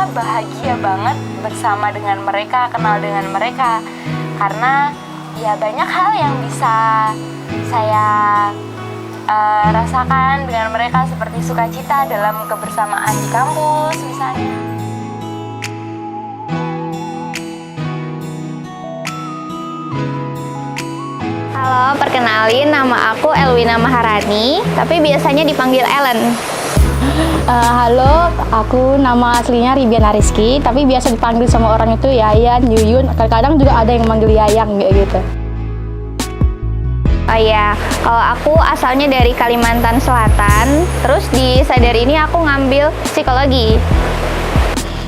bahagia banget bersama dengan mereka, kenal dengan mereka. Karena ya banyak hal yang bisa saya rasakan dengan mereka, seperti sukacita dalam kebersamaan di kampus misalnya. Halo, perkenalin, nama aku Elwina Maharani, tapi biasanya dipanggil Ellen. Halo, aku nama aslinya Ribiana Rizky, tapi biasa dipanggil sama orang itu Yayan, Yuyun, kadang-kadang juga ada yang manggil Yayang kayak gitu. Oh iya, kalau aku asalnya dari Kalimantan Selatan, terus di Sadar ini aku ngambil psikologi.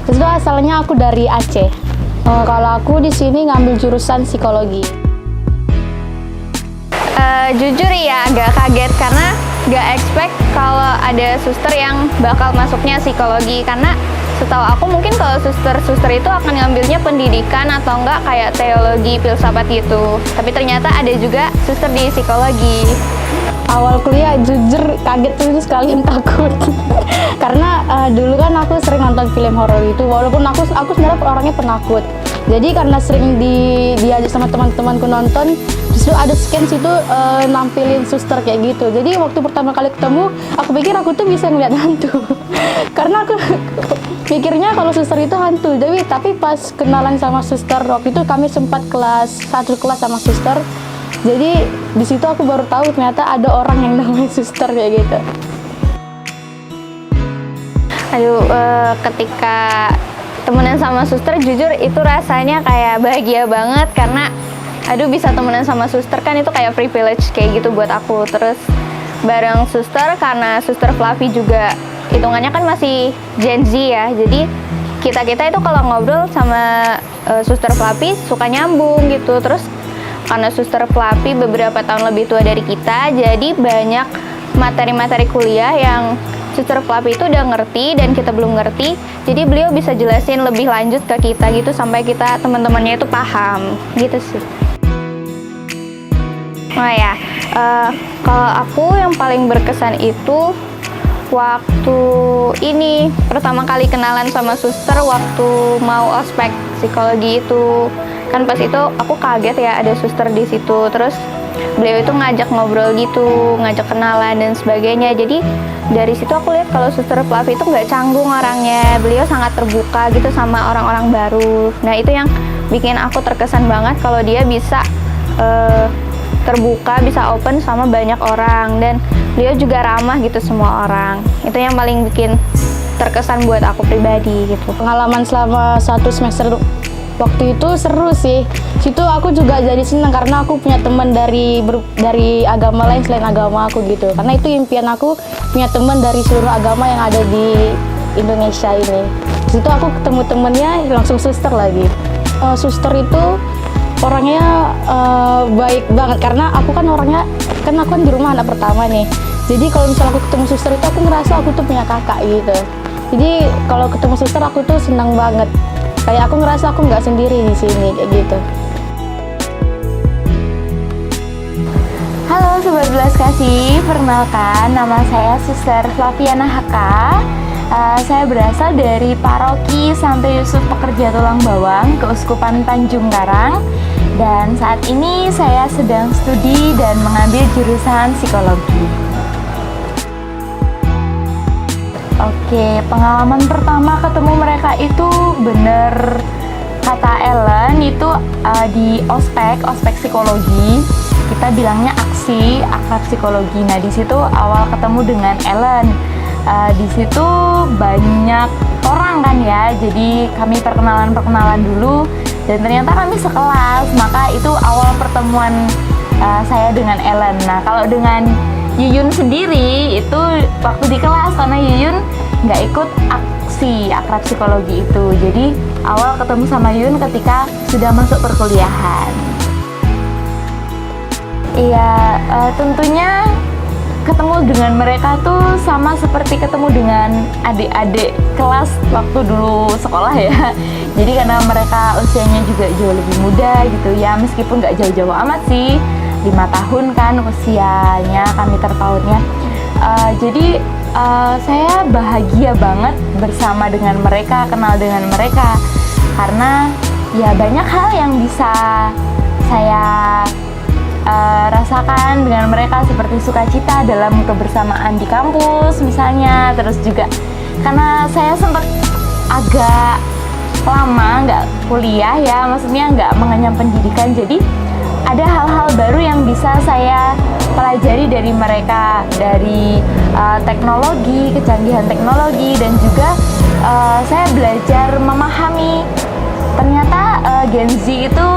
Terus asalnya aku dari Aceh. Kalau aku di sini ngambil jurusan psikologi. Jujur ya agak kaget karena gak expect kalau ada suster yang bakal masuknya psikologi, karena setahu aku mungkin kalau suster-suster itu akan ngambilnya pendidikan atau enggak kayak teologi, filsafat gitu. Tapi ternyata ada juga suster di psikologi. Awal kuliah jujur kaget terus sekali, takut. Karena dulu kan aku sering nonton film horor itu, walaupun aku sebenarnya orangnya penakut. Jadi karena sering diajak sama teman-temanku nonton, justru ada scan situ nampilin suster kayak gitu. Jadi waktu pertama kali ketemu, aku pikir aku tuh bisa ngeliat hantu. Karena aku pikirnya kalau suster itu hantu. Tapi pas kenalan sama suster, waktu itu kami sempat satu kelas sama suster. Jadi di situ aku baru tahu ternyata ada orang yang namanya suster kayak gitu. Aduh, ketika temenan sama suster, jujur itu rasanya kayak bahagia banget karena bisa temenan sama suster kan itu kayak privilege kayak gitu buat aku. Terus bareng suster, karena suster Fluffy juga hitungannya kan masih Gen Z ya, jadi kita itu kalau ngobrol sama suster Fluffy suka nyambung gitu. Terus karena suster Fluffy beberapa tahun lebih tua dari kita, jadi banyak materi-materi kuliah yang suster Fluffy itu udah ngerti dan kita belum ngerti, jadi beliau bisa jelasin lebih lanjut ke kita gitu sampai kita teman-temannya itu paham gitu sih. Oh ya, kalau aku yang paling berkesan itu waktu ini pertama kali kenalan sama suster waktu mau ospek psikologi itu. Kan pas itu aku kaget ya ada suster di situ. Terus beliau itu ngajak ngobrol gitu, ngajak kenalan dan sebagainya. Jadi dari situ aku lihat kalau suster Fluffy itu nggak canggung orangnya. Beliau sangat terbuka gitu sama orang-orang baru. Nah itu yang bikin aku terkesan banget kalau dia bisa terbuka, bisa open sama banyak orang, dan beliau juga ramah gitu semua orang. Itu yang paling bikin terkesan buat aku pribadi gitu. Pengalaman selama 1 semester waktu itu seru sih. Situ aku juga jadi senang karena aku punya teman dari agama lain selain agama aku gitu. Karena itu impian aku, punya teman dari seluruh agama yang ada di Indonesia ini. Situ aku ketemu temennya langsung suster lagi. Suster itu orangnya baik banget karena aku kan di rumah anak pertama nih. Jadi kalau misalnya aku ketemu suster itu aku ngerasa aku tuh punya kakak gitu. Jadi kalau ketemu suster aku tuh senang banget. Kayak aku ngerasa aku nggak sendiri di sini kayak gitu. Halo Sobat Belas Kasih, perkenalkan nama saya Suster Flaviana HK. Saya berasal dari Paroki Santo Yusuf Pekerja Tulang Bawang, Keuskupan Tanjung Karang. Dan saat ini saya sedang studi dan mengambil jurusan psikologi. Oke, pengalaman pertama ketemu mereka itu bener kata Ellen itu di ospek psikologi. Kita bilangnya aksi akrab psikologi. Nah di situ awal ketemu dengan Ellen. Di situ banyak orang kan ya, jadi kami perkenalan dulu dan ternyata kami sekelas. Maka itu awal pertemuan saya dengan Ellen. Nah kalau dengan Yuyun sendiri itu waktu di kelas, karena Yuyun nggak ikut aksi akrab psikologi itu. Jadi awal ketemu sama Yuyun ketika sudah masuk perkuliahan. Iya, tentunya ketemu dengan mereka tuh sama seperti ketemu dengan adik-adik kelas waktu dulu sekolah ya. Jadi karena mereka usianya juga jauh lebih muda gitu ya, meskipun nggak jauh-jauh amat sih, 5 tahun kan usianya kami terpautnya. Jadi saya bahagia banget bersama dengan mereka, kenal dengan mereka, karena ya banyak hal yang bisa saya rasakan dengan mereka, seperti sukacita dalam kebersamaan di kampus misalnya. Terus juga karena saya sempat agak lama nggak kuliah ya, maksudnya nggak mengenyam pendidikan, jadi ada hal-hal baru yang bisa saya pelajari dari mereka, dari teknologi, kecanggihan teknologi, dan juga saya belajar memahami ternyata Gen Z itu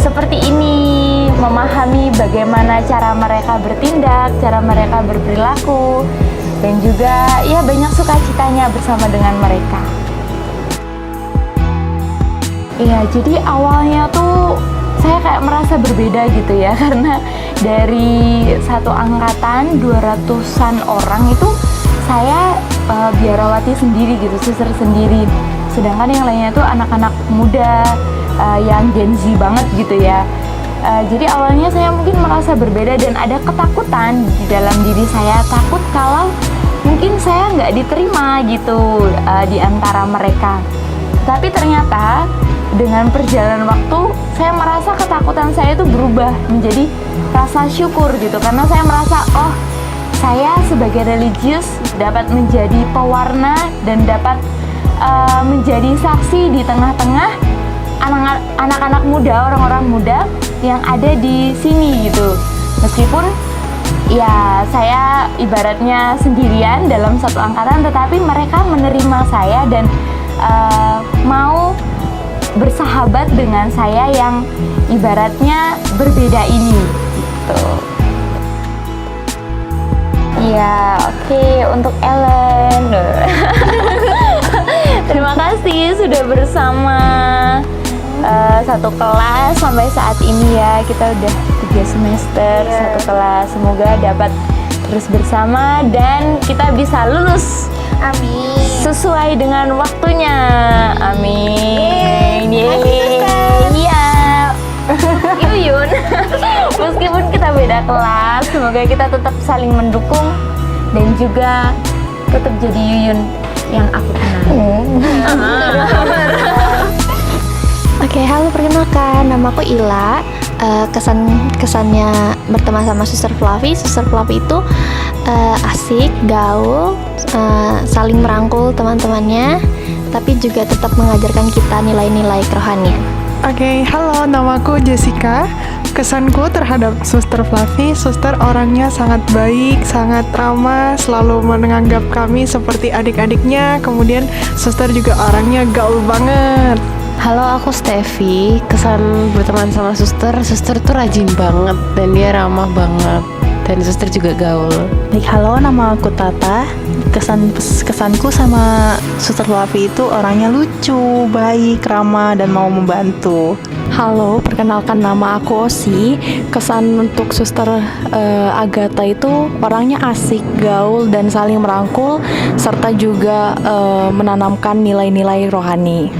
seperti ini, memahami bagaimana cara mereka bertindak, cara mereka berperilaku, dan juga ya banyak sukacitanya bersama dengan mereka. Iya, jadi awalnya tuh saya kayak merasa berbeda gitu ya, karena dari satu angkatan 200-an orang itu saya biarawati sendiri gitu, suster sendiri. Sedangkan yang lainnya tuh anak-anak muda yang Gen Z banget gitu ya. Jadi awalnya saya mungkin merasa berbeda dan ada ketakutan di dalam diri saya, takut kalau mungkin saya nggak diterima gitu di antara mereka. Tapi ternyata dengan perjalanan waktu, saya merasa ketakutan saya itu berubah menjadi rasa syukur gitu, karena saya merasa, oh, saya sebagai religius dapat menjadi pewarna dan dapat menjadi saksi di tengah-tengah anak-anak muda, orang-orang muda yang ada di sini gitu. Meskipun ya saya ibaratnya sendirian dalam satu angkatan, tetapi mereka menerima saya dan mau bersahabat dengan saya yang ibaratnya berbeda ini gitu. Ya, oke, untuk Ellen. Terima kasih sudah bersama satu kelas sampai saat ini ya. Kita udah 3 semester satu kelas. Semoga dapat terus bersama dan kita bisa lulus. Amin. Sesuai dengan waktunya. Amin. Yeay. Iya. Yuyun. Meskipun kita beda kelas, semoga kita tetap saling mendukung dan juga tetap jadi Yuyun yang aku kenal. Oke, halo, perkenalkan, nama aku Ila. Kesannya berteman sama Suster Fluffy. Suster Fluffy itu asik, gaul, saling merangkul teman-temannya, tapi juga tetap mengajarkan kita nilai-nilai kerohanian. Oke, halo, namaku Jessica. Kesanku terhadap Suster Fluffy, Suster orangnya sangat baik, sangat ramah, selalu menganggap kami seperti adik-adiknya. Kemudian Suster juga orangnya gaul banget. Halo, aku Steffi. Kesan berteman sama suster tuh rajin banget dan dia ramah banget. Dan suster juga gaul. Halo, nama aku Tata. Kesanku sama Suster Fluffy itu orangnya lucu, baik, ramah, dan mau membantu. Halo, perkenalkan nama aku Osi. Kesan untuk Suster Agatha itu orangnya asik, gaul, dan saling merangkul, serta juga menanamkan nilai-nilai rohani.